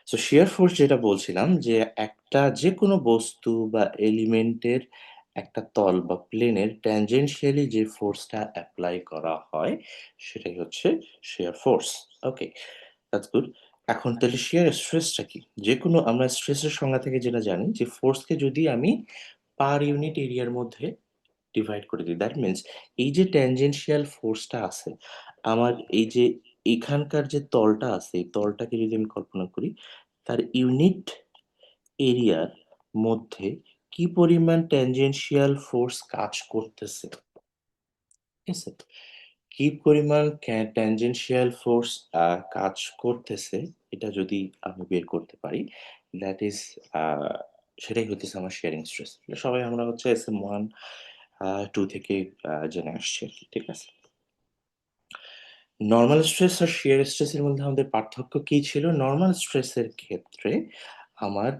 So shear force যেটা বলছিলাম যে একটা যেকোনো বস্তু বা এলিমেন্টের একটা তল বা প্লেনের ট্যানজেনশিয়ালি যে ফোর্সটা অ্যাপ্লাই করা হয় সেটাই হচ্ছে shear force. Okay, that's good. এখন তাহলে শিয়ার স্ট্রেসটা কি? যেকোনো আমরা স্ট্রেসের সংজ্ঞা থেকে যেটা জানি যে ফোর্সকে যদি আমি পার ইউনিট এরিয়ার মধ্যে ডিভাইড করে দিই, দ্যাট মিনস এই যে ট্যানজেনশিয়াল ফোর্সটা আছে আমার এই যে এখানকার যে তলটা আছে এই তলটাকে যদি আমি কল্পনা করি তার ইউনিট এরিয়ার মধ্যে কি পরিমাণ ট্যানজেনশিয়াল ফোর্স কাজ করতেছে, ঠিক আছে? কি পরিমাণ ট্যানজেনশিয়াল ফোর্স কাজ করতেছে এটা যদি আমি বের করতে পারি, দ্যাট ইজ সেটাই হতেছে আমার শেয়ারিং স্ট্রেস। সবাই আমরা হচ্ছে SM1 2 থেকে জেনে আসছি আর কি, ঠিক আছে? নরমাল স্ট্রেস আর শিয়ার স্ট্রেসের মধ্যে আমাদের পার্থক্য কি ছিল? নরমাল স্ট্রেসের ক্ষেত্রে আমার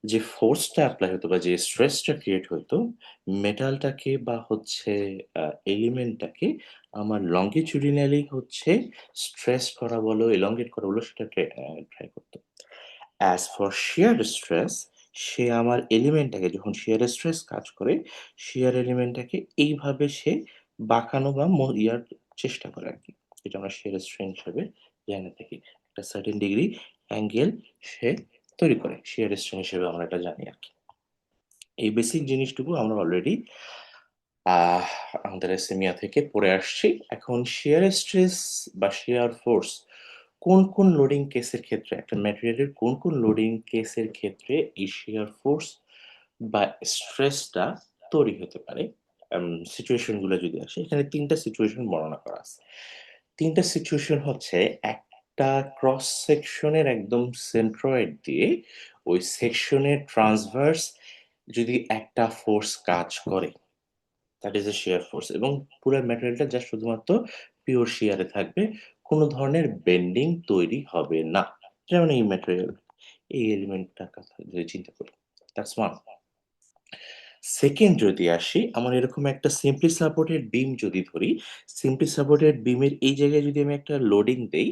যে ফোর্সটা এপ্লাই হতো বা যে স্ট্রেসটা ক্রিয়েট হতো, মেটালটাকে বা হচ্ছে এলিমেন্টটাকে আমার লংগিটিউডিনালি হচ্ছে স্ট্রেস করা বলো, এলংগেট করা বলো সেটা ট্রাই করতো। অ্যাজ ফর শিয়ার স্ট্রেস, সে আমার এলিমেন্টটাকে যখন শিয়ার স্ট্রেস কাজ করে, শিয়ার এলিমেন্টটাকে এইভাবে সে বাঁকানো বা ইয়ার চেষ্টা করে আরকি। যেটা আমরা শিয়ার স্ট্রেন হিসেবে জেনে থাকি। একটা সার্টেন ডিগ্রি অ্যাঙ্গেল সে তৈরি করে। শিয়ার স্ট্রেন হিসেবে আমরা এটা জানি আরকি। এই বেসিক জিনিসটুকু আমরা অলরেডি আহ আমাদের এসএমিয়া থেকে পড়ে আসছি। এখন শিয়ার স্ট্রেস বা শিয়ার ফোর্স কোন লোডিং কেসের ক্ষেত্রে একটা ম্যাটেরিয়ালের কোন লোডিং কেসের ক্ষেত্রে এই শিয়ার ফোর্স বা স্ট্রেসটা তৈরি হতে পারে, সিচুয়েশন গুলো যদি আসে এখানে ৩ টা সিচুয়েশন বর্ণনা করা আছে। ৩ টা সিচুয়েশন হচ্ছে একটা ক্রস সেকশনের একদম সেন্ট্রয়েড দিয়ে ওই সেকশনের ট্রান্সভার্স যদি একটা ফোর্স কাজ করে, that is a shear force এবং পুরা ম্যাটেরিয়ালটা জাস্ট শুধুমাত্র পিওর শিয়ারে থাকবে। কোন ধরনের বেন্ডিং তৈরি হবে না। যেমন এই ম্যাটেরিয়াল, এই এলিমেন্টটার কথা যদি চিন্তা করি। That's one. সেকেন্ড যদি আসি, আমার এরকম একটা সিম্পলি সাপোর্টেড বিম যদি ধরি, সিম্পলি সাপোর্টেড বিমের এই জায়গায় যদি আমি একটা লোডিং দেই,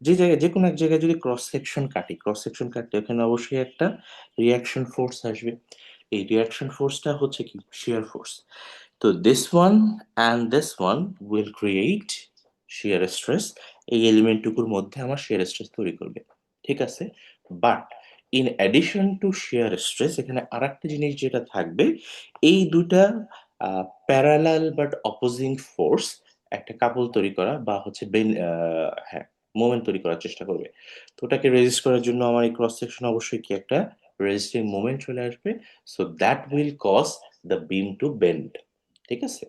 যে জায়গায় যেকোনো এক জায়গায় যদি ক্রস সেকশন কাটি, ক্রস সেকশন কাটলে ওখানে অবশ্যই একটা রিঅ্যাকশন ফোর্স আসবে। এই রিঅ্যাকশন ফোর্সটা হচ্ছে কি? Shear force. তো this one and this one will create shear stress. এই এলিমেন্ট টুকুর মধ্যে আমার shear stress তৈরি করবে। ঠিক আছে? But in addition to shear stress এখানে আরেকটা জিনিস যেটা থাকবে, এই ২ টা প্যারালাল বাট অপোজিং ফোর্স একটা কাপল তৈরি করা বা হচ্ছে হ্যাঁ, মোমেন্ট তৈরি করার চেষ্টা করবে। তো ওটাকে রেজিস্ট করার জন্য আমার এই ক্রস সেকশন অবশ্যই কি একটা রেজিস্টিং মোমেন্ট চলে আসবে। So that will cause the beam to bend. ঠিক আছে?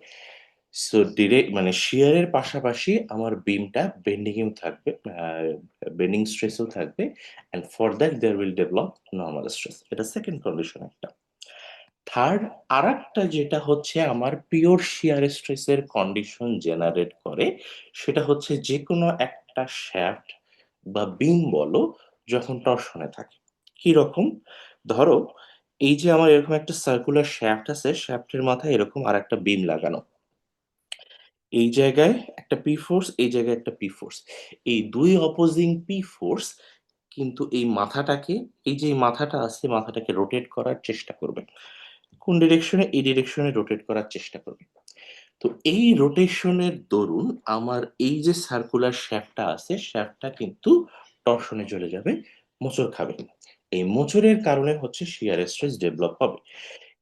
সো ডিরেক্ট মানে শিয়ারের পাশাপাশি আমার বিমটা বেন্ডিং এও থাকবে, বেন্ডিং স্ট্রেসও থাকবে and for that there will develop normal stress. এটা সেকেন্ড কন্ডিশন একটা। থার্ড আরেকটা যেটা হচ্ছে আমার পিওর শিয়ার স্ট্রেসের কন্ডিশন জেনারেট করে, সেটা হচ্ছে যেকোনো একটা শ্যাফট বা বিম বলো যখন টরশনে থাকে। কিরকম? ধরো এই যে আমার এরকম একটা সার্কুলার শ্যাফট আছে, শ্যাফটের মাথায় এরকম আরেকটা বিম লাগানো। এই জায়গায় একটা পি ফোর্স, এই জায়গায় একটা পি ফোর্স। এই ২ অপোজিং পি ফোর্স কিন্তু এই মাথাটাকে, এই যে মাথাটা আছে, মাথাটাকে রোটেট করার চেষ্টা করবে। কোন ডিরেকশনে? এই ডিরেকশনে রোটেট করার চেষ্টা করবে। তো এই রোটেশনের দরুন আমার এই যে সার্কুলার শ্যাফটটা আছে, শ্যাফটটা কিন্তু টরশনে চলে যাবে, মোচড় খাবে। এই মোচড়ের কারণে হচ্ছে শিয়ার স্ট্রেস ডেভেলপ হবে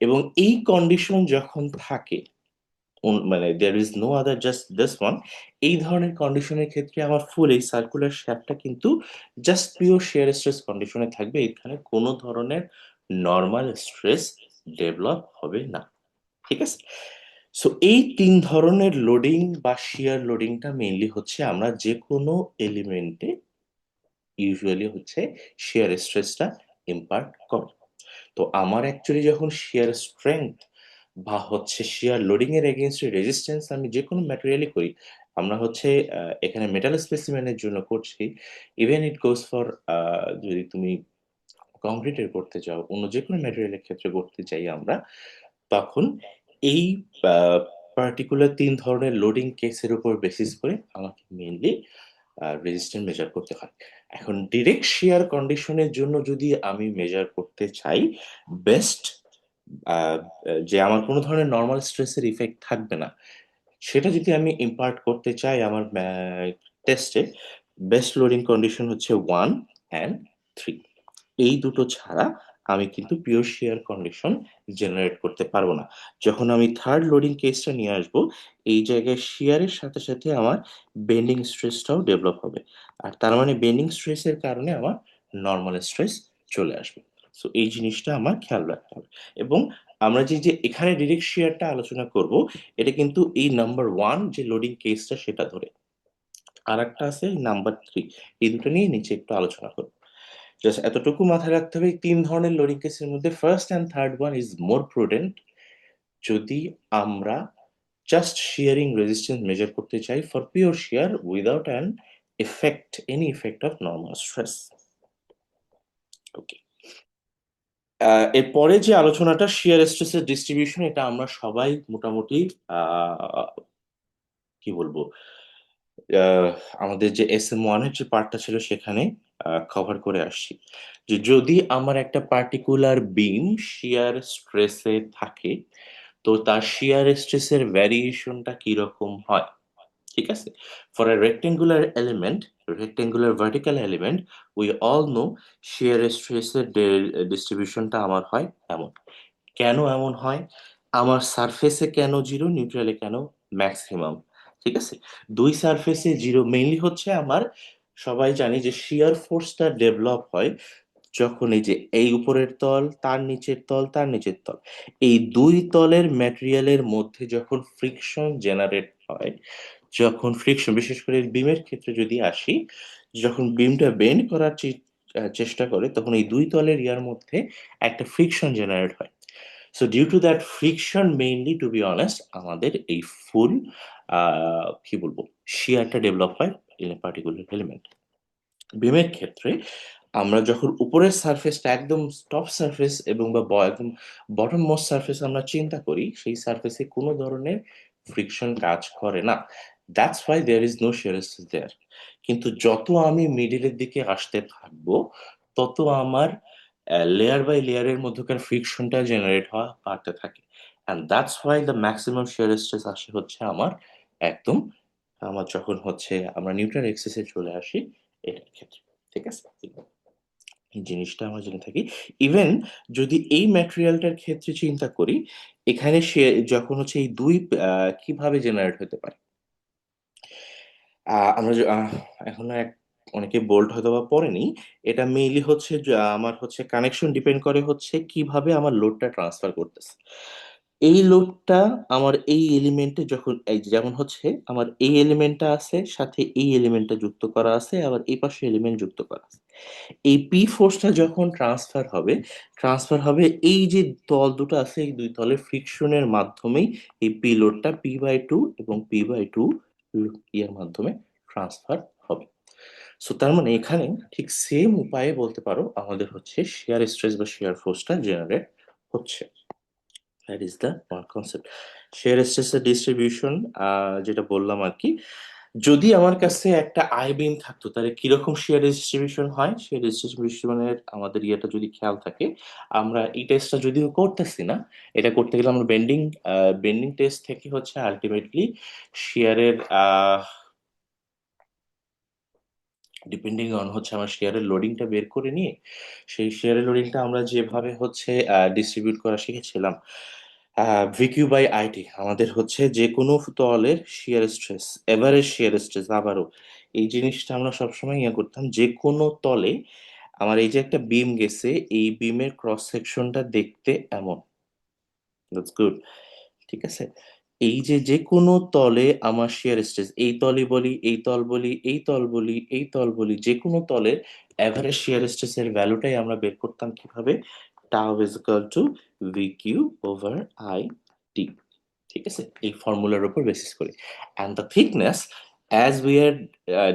এবং এই কন্ডিশন যখন থাকে মানে there is no other just this one, এই ধরনের কন্ডিশনের ক্ষেত্রে আমার ফুল এই সার্কুলার শ্যাফটটা কিন্তু জাস্ট পিওর শিয়ার স্ট্রেস কন্ডিশনে থাকবে। এখানে কোনো ধরনের নরমাল স্ট্রেস ডেভেলপ হবে না। ঠিক আছে? সো এই ৩ ধরনের লোডিং বা শিয়ার লোডিংটা মেইনলি হচ্ছে আমরা যেকোনো এলিমেন্টে ইউজুয়ালি হচ্ছে শিয়ার স্ট্রেসটা ইম্পার্ট করে। তো আমার অ্যাকচুয়ালি যখন শিয়ার স্ট্রেংথ বা হচ্ছে শিয়ার লোডিং এর এগেইনস্ট রেজিস্ট্যান্স আমি যেকোনো ম্যাটেরিয়ালই করি, আমরা হচ্ছে এখানে মেটাল স্পেসিমেনের জন্য করছি। ইভেন ইট গোস ফর যদি তুমি কংক্রিটের করতে চাও, অন্য যেকোনো ম্যাটেরিয়ালের ক্ষেত্রে করতে চাই আমরা, তখন এই আ পার্টিকুলার ৩ ধরনের লোডিং কেসের উপর বেসিস করে আমাকে মেইনলি রেজিস্ট্যান্স মেজার করতে হয়। এখন ডিরেক্ট শিয়ার কন্ডিশনের জন্য যদি আমি মেজার করতে চাই, বেস্ট যে আমার কোনো ধরনের নর্মাল স্ট্রেসের ইফেক্ট থাকবে না, সেটা যদি আমি ইম্পার্ট করতে চাই আমার টেস্টে, বেস্ট লোডিং কন্ডিশন হচ্ছে 1 and 3। এই দুটো ছাড়া আমি কিন্তু পিওর শেয়ার কন্ডিশন জেনারেট করতে পারবো না। যখন আমি থার্ড লোডিং কেসটা নিয়ে আসবো, এই জায়গায় শেয়ারের সাথে সাথে আমার বেন্ডিং স্ট্রেসটাও ডেভেলপ হবে। আর তার মানে বেন্ডিং স্ট্রেসের কারণে আমার নর্মাল স্ট্রেস চলে আসবে। সো এই জিনিসটা আমার খেয়াল রাখতে হবে। এবং আমরা যে এখানে ডিরেক্ট শেয়ারটা আলোচনা করব, এটা কিন্তু এই নাম্বার ওয়ান যে লোডিং কেসটা সেটা ধরে। আর একটা আছে নাম্বার 3। এই দুটো নিয়ে নিচে একটু আলোচনা করব। জাস্ট এতটুকু মাথায় রাখতে হবে, এই তিন ধরনের লোডিং কেসের মধ্যে first and third one is more prudent যদি আমরা জাস্ট শিয়ারিং রেজিস্ট্যান্স মেজার করতে চাই for pure shear without an effect, any effect of normal stress. Okay, এরপরে যে আলোচনাটা শিয়ার স্ট্রেসের ডিস্ট্রিবিউশন, এটা আমরা সবাই মোটামুটি আহ, কি বলবো, আহ, আমাদের যে SM1 এর যে পার্টটা ছিল সেখানে কভার করে আসছি। যে যদি আমার একটা পার্টিকুলার বিম শিয়ার স্ট্রেসে থাকে, তো তার শিয়ার স্ট্রেসের ভ্যারিয়েশনটা কিরকম হয়। ঠিক আছে, for a rectangular element, rectangular vertical element, we all know shear স্ট্রেসের ডিস্ট্রিবিউশনটা আমার হয় এমন। কেন এমন হয়? আমার সারফেসে কেন জিরো, নিউট্রালে কেন ম্যাক্সিমাম? ঠিক আছে, দুই সারফেসে জিরো মেইনলি হচ্ছে আমার, সবাই জানি যে শিয়ার ফোর্সটা ডেভেলপ হয় যখন এই যে এই উপরের তল, তার নিচের তল, তার নিচের তল, এই দুই তলের ম্যাটেরিয়ালের মধ্যে যখন ফ্রিকশন জেনারেট হয়, যখন ফ্রিকশন, বিশেষ করে বিমের ক্ষেত্রে যদি আসি, যখন বিমটা বেন্ড করার চেষ্টা করে, তখন এই দুই তলের ইয়ার মধ্যে একটা ফ্রিকশন জেনারেট হয়। So due to that friction mainly, to be honest, আমাদের এই ফুল কি বলবো, শিয়ারটা ডেভেলপ হয় ইন এ পার্টিকুলার এলিমেন্ট। বিমের ক্ষেত্রে আমরা যখন উপরের সারফেসটা একদম টপ সারফেস এবং একদম বটম মোস্ট সারফেস আমরা চিন্তা করি, সেই সারফেসে কোনো ধরনের ফ্রিকশন কাজ করে না। That's why there is no shear stress there. কিন্তু যত আমি মিডিলের দিকে আসতে থাকবো, তত আমার লেয়ার বাই লেয়ারের মধ্যকার ফ্রিকশনটা জেনারেট হওয়া বাড়তে থাকে। And that's why the maximum shear stress আসে হচ্ছে আমার একদম, আমার যখন হচ্ছে আমরা নিউট্রাল এক্সিসে চলে আসি এটার ক্ষেত্রে। ঠিক আছে, এই জিনিসটা আমরা জেনে থাকি। ইভেন যদি এই ম্যাটেরিয়ালটার ক্ষেত্রে চিন্তা করি, এখানে সে যখন হচ্ছে এই দুই কিভাবে জেনারেট হতে পারে, আমরা এখনো অনেকে বোল্ট হয়তো বা পড়েনি। এটা মেইনলি হচ্ছে আমার হচ্ছে কানেকশন ডিপেন্ড করে হচ্ছে কিভাবে আমার লোডটা ট্রান্সফার করতেছে। এই লোডটা আমার এই এলিমেন্টে যখন এই যেমন হচ্ছে আমার এই এলিমেন্টটা আছে, সাথে এই এলিমেন্টটা যুক্ত করা আছে, আবার এই পাশে এলিমেন্ট যুক্ত করা আছে। এই পি ফোর্সটা যখন ট্রান্সফার হবে এই যে তল দুটো আছে, এই দুই তলের ফ্রিকশনের মাধ্যমেই এই পি লোডটা P/2 এবং P/2 ইয়ার মাধ্যমে ট্রান্সফার হবে। সো তার মানে এখানে ঠিক সেম উপায়ে বলতে পারো আমাদের হচ্ছে শিয়ার স্ট্রেস বা শিয়ার ফোর্সটা জেনারেট হচ্ছে। That is the one concept. Share স্ট্রেসের ডিস্ট্রিবিউশন যেটা বললাম আর কি, যদি আমার কাছে একটা আই বিম থাকতো তাহলে কিরকম শেয়ার ডিস্ট্রিবিউশন হয়, শেয়ার ডিস্ট্রিবিউশনের আমাদের ইয়েটা যদি খেয়াল থাকে, আমরা এই টেস্টটা যদিও করতেছি না, এটা করতে গেলে আমরা বেন্ডিং টেস্ট থেকে হচ্ছে আলটিমেটলি শেয়ারের ডিপেন্ডিং অন হচ্ছে আমার শেয়ারের লোডিংটা বের করে নিয়ে, সেই শেয়ারের লোডিংটা আমরা যেভাবে হচ্ছে ডিস্ট্রিবিউট করা শিখেছিলাম, VQ/IT আমাদের হচ্ছে যে কোনো তলের shear stress, average shear stress. আবারও এই জিনিসটা আমরা সবসময় ইয়ে করতাম, যে কোনো তলে আমার এই যে একটা বিম গেছে, এই বিমের ক্রস সেকশনটা দেখতে এমন। That's good. ঠিক আছে, এই যে যে কোনো তলে আমার শিয়ার স্ট্রেস, এই তলই বলি, এই তল বলি, এই তল বলি, এই তল বলি, যে কোনো তলের অ্যাভারেজ শিয়ার স্ট্রেসের ভ্যালুটাই আমরা বের করতাম কিভাবে, tau is equal to VQ/IT। ঠিক আছে, এই ফর্মুলার উপর বেসিস করে, and the thickness as we are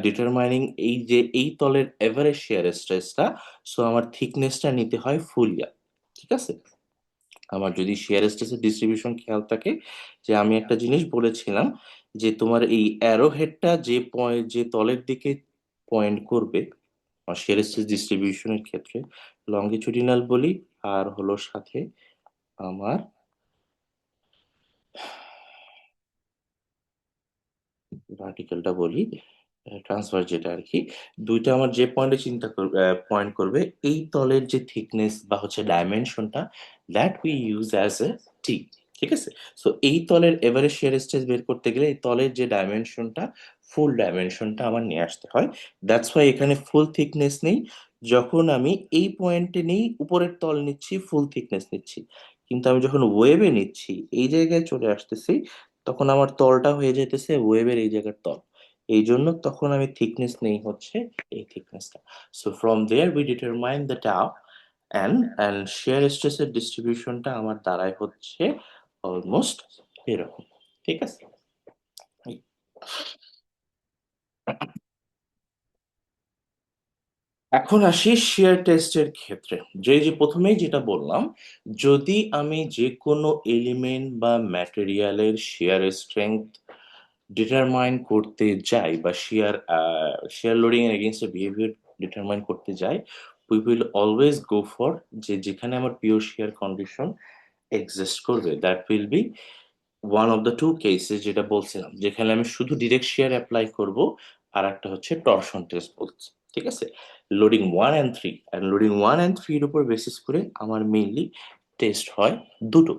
determining এই যে এই তলের এভারেজ শেয়ার স্ট্রেসটা, সো আমার থিকনেসটা নিতে হয় ফুল ইয়ার। ঠিক আছে, আমার যদি শেয়ার স্ট্রেসের ডিস্ট্রিবিউশন খেয়াল থাকে, যে আমি একটা জিনিস বলেছিলাম যে তোমার এই অ্যারো হেডটা যে পয়েন্ট, যে তলের দিকে পয়েন্ট করবে শিয়ার স্ট্রেস ডিস্ট্রিবিউশনের ক্ষেত্রে, লঙ্গিচুডিনাল বলি আর হলো সাথে আমার ভার্টিক্যালটা বলি, ট্রান্সফার যেটা আর কি, দুইটা আমার যে পয়েন্টে চিন্তা করবে, পয়েন্ট করবে এই তলের যে থিকনেস বা হচ্ছে ডাইমেনশনটা, that we use as a t. ঠিক আছে, সো এই তলের এভারেজ শিয়ার স্ট্রেস বের করতে গেলে এই তলের যে ডাইমেনশনটা, ফুল ডাইমেনশনটা আমার নিয়ে আসতে হয়। দ্যাটস ওয়াই এখানে ফুল থিকনেস নেই। যখন আমি এই পয়েন্টে নেই, উপরের তল নিচ্ছি, ফুল থিকনেস নিচ্ছি, কিন্তু আমি যখন ওয়েবে নিচ্ছি, এই জায়গায় চলে আসতেছি, তখন আমার তলটা হয়ে যেতেছে ওয়েবের এই জায়গার তল। এই জন্য তখন আমি থিকনেস নেই হচ্ছে এই থিকনেসটা। So from there we determine the tau, and shear স্ট্রেসের ডিস্ট্রিবিউশনটা আমার দাঁড়ায় হচ্ছে অলমোস্ট এরকম। ঠিক আছে। এখন আসি শিয়ার টেস্টের ক্ষেত্রে। যে যে প্রথমেই যেটা বললাম, যদি আমি যে কোনো এলিমেন্ট বা ম্যাটেরিয়ালের শিয়ার স্ট্রেংথ ডিটারমাইন করতে যাই বা শিয়ার লোডিং এর এগেইনস্ট বিহেভিয়ার ডিটারমাইন করতে যাই, we will always go for যে যেখানে আমার পিওর শিয়ার কন্ডিশন এক্সিস্ট করবে, that will be one of the two cases যেটা বলছিলাম, যেখানে আমি শুধু ডিরেক্ট শিয়ার অ্যাপ্লাই করব, আর একটা হচ্ছে টরশন টেস্ট বলছি। ঠিক আছে, loading 1 and 3, and loading 1 and 3 এর উপর বেসিস করে আমার মেইনলি টেস্ট হয় দুটো,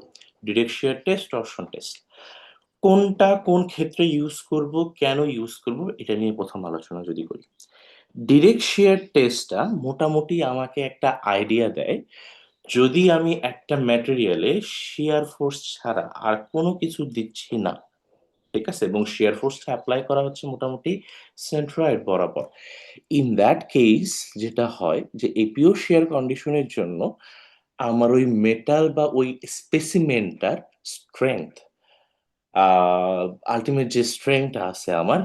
ডিরেক্ট শিয়ার টেস্ট, টরশন টেস্ট। কোনটা কোন ক্ষেত্রে ইউজ করব, কেন ইউজ করব, এটা নিয়ে প্রথম আলোচনা যদি করি, ডিরেক্ট শেয়ার টেস্টটা মোটামুটি আমাকে একটা আইডিয়া দেয়, যদি আমি একটা ম্যাটেরিয়ালে শিয়ার ফোর্স ছাড়া আর কোনো কিছু দিচ্ছি না, ঠিক আছে, এবং শিয়ার ফোর্সটা অ্যাপ্লাই করা হচ্ছে মোটামুটি সেন্ট্রয়েড বরাবর, ইন দ্যাট কেস যেটা হয় যে এপিও শিয়ার কন্ডিশনের জন্য আমার ওই মেটাল বা ওই স্পেসিমেনটার স্ট্রেংথ, আলটিমেট যে স্ট্রেংথটা আছে আমার,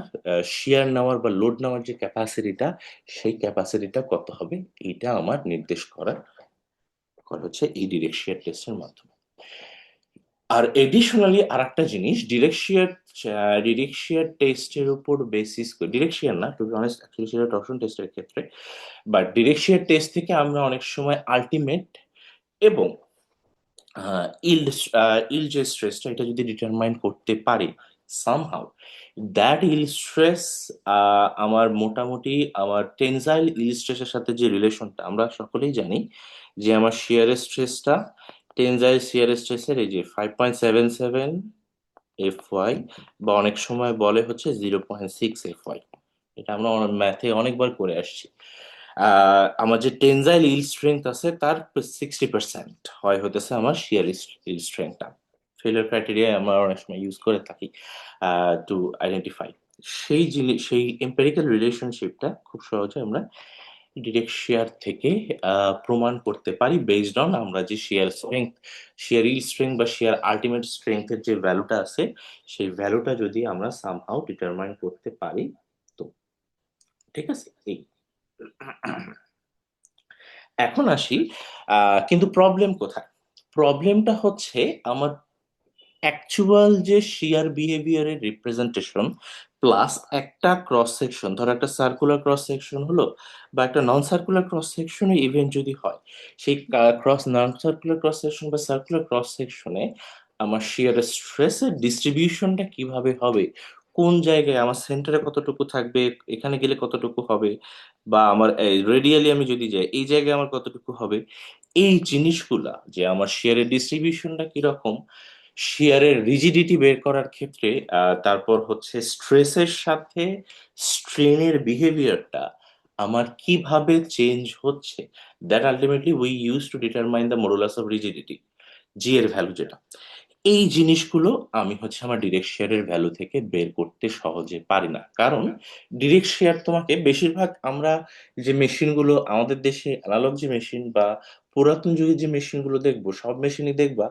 শিয়ার নেওয়ার বা লোড নেওয়ার যে ক্যাপাসিটিটা, সেই ক্যাপাসিটিটা কত হবে, এটা আমার নির্দেশ করা হচ্ছে এই ডিরেক্ট শিয়ার টেস্টের মাধ্যমে। আর এডিশনালি আর একটা জিনিস, ডিরেক্ট শিয়ার টেস্টের উপর বেসিস করে, ডিরেক্ট শিয়ার না টু বি অনেস্ট, অ্যাকচুয়ালি সেটা টরশন টেস্টের ক্ষেত্রে, বাট ডিরেক্ট শিয়ার টেস্ট থেকে আমরা অনেক সময় আলটিমেট এবং ইল্ড ইল্ড যে স্ট্রেসটা, এটা যদি ডিটারমাইন করতে পারি সামহাউ, দ্যাট ইল্ড স্ট্রেস আমার মোটামুটি আমার টেনজাইল ইল্ড স্ট্রেসের সাথে যে রিলেশনটা আমরা সকলেই জানি, যে আমার শিয়ার স্ট্রেসটা টেনজাইল শিয়ার স্ট্রেসের এই যে 5.77 FY, বা অনেক সময় বলে হচ্ছে 0.6 FY, এটা আমরা ম্যাথে অনেকবার করে আসছি। আমার যে টেনজাইল ইল্ড স্ট্রেংথ আছে তার 60% হয় হতেছে আমার শিয়ার ইল্ড স্ট্রেংথটা। ফেলিয়ার ক্রাইটেরিয়া আমরা অনেক সময় ইউজ করে থাকি টু আইডেন্টিফাই সেই জিনিস, সেই এম্পেরিক্যাল রিলেশনশিপটা খুব সহজে আমরা ডিরেক্ট শেয়ার থেকে প্রমাণ করতে পারি, বেসড অন আমরা যে share strength, share yield strength বা শেয়ার আলটিমেট স্ট্রেংথের যে ভ্যালুটা আছে, সেই ভ্যালুটা যদি আমরা সামহাউ ডিটারমাইন করতে পারি, তো ঠিক আছে। এই এখন আসি, কিন্তু প্রবলেম কোথায়? প্রবলেমটা হচ্ছে আমার অ্যাকচুয়াল যে শিয়ার বিহেভিয়ারের রিপ্রেজেন্টেশন প্লাস একটা ক্রস সেকশন, ধর একটা সার্কুলার ক্রস সেকশন হলো বা একটা নন সার্কুলার ক্রস সেকশনে ইভেন্ট যদি হয়, সেই নন সার্কুলার ক্রস সেকশন বা সার্কুলার ক্রস সেকশনে আমার শিয়ার স্ট্রেসের ডিস্ট্রিবিউশনটা কিভাবে হবে, কোন জায়গায় আমার সেন্টারে কতটুকু থাকবে, এখানে গেলে কতটুকু হবে, বা আমার রেডিয়ালি আমি যদি যাই এই জায়গায় আমার কতটুকু হবে, এই জিনিসগুলা যে আমার শেয়ারের ডিস্ট্রিবিউশনটা কিরকম, শেয়ারের রিজিডিটি বের করার ক্ষেত্রে তারপর হচ্ছে স্ট্রেসের সাথে স্ট্রেনের বিহেভিয়ারটা আমার কিভাবে চেঞ্জ হচ্ছে, that ultimately we use to determine the modulus of rigidity, G এর ভ্যালু যেটা, এই জিনিসগুলো আমি হচ্ছে আমার ডিরেক্ট শেয়ারের ভ্যালু থেকে বের করতে সহজে পারি না, কারণ ডিরেক্ট শেয়ার তোমাকে বেশিরভাগ আমরা যে মেশিনগুলো আমাদের দেশে অ্যানালগ যে মেশিন বা পুরাতন যুগের যে মেশিনগুলো দেখবো, সব মেশিনই দেখবা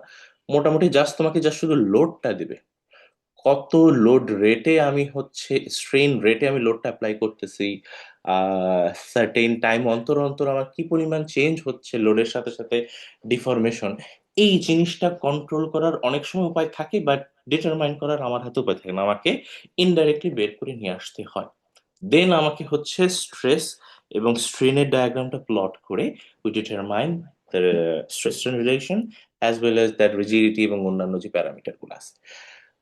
মোটামুটি জাস্ট তোমাকে জাস্ট শুধু লোডটা দিবে, কত লোড রেটে আমি হচ্ছে স্ট্রেন রেটে আমি লোডটা অ্যাপ্লাই করতেছি, সার্টেন টাইম অন্তর অন্তর আমার কি পরিমাণ চেঞ্জ হচ্ছে লোডের সাথে সাথে ডিফরমেশন, এই জিনিসটা কন্ট্রোল করার অনেক সময় উপায় থাকে, বাট ডিটারমাইন করার আমার হাতে উপায় থাকে না, আমাকে ইনডাইরেক্টলি বের করে নিয়ে আসতে হয়। দেন আমাকে হচ্ছে স্ট্রেস এবং স্ট্রেনের ডায়াগ্রামটা প্লট করে we determine the stress strain relation as well as that rigidity এবং অন্যান্য যে প্যারামিটারগুলো আছে।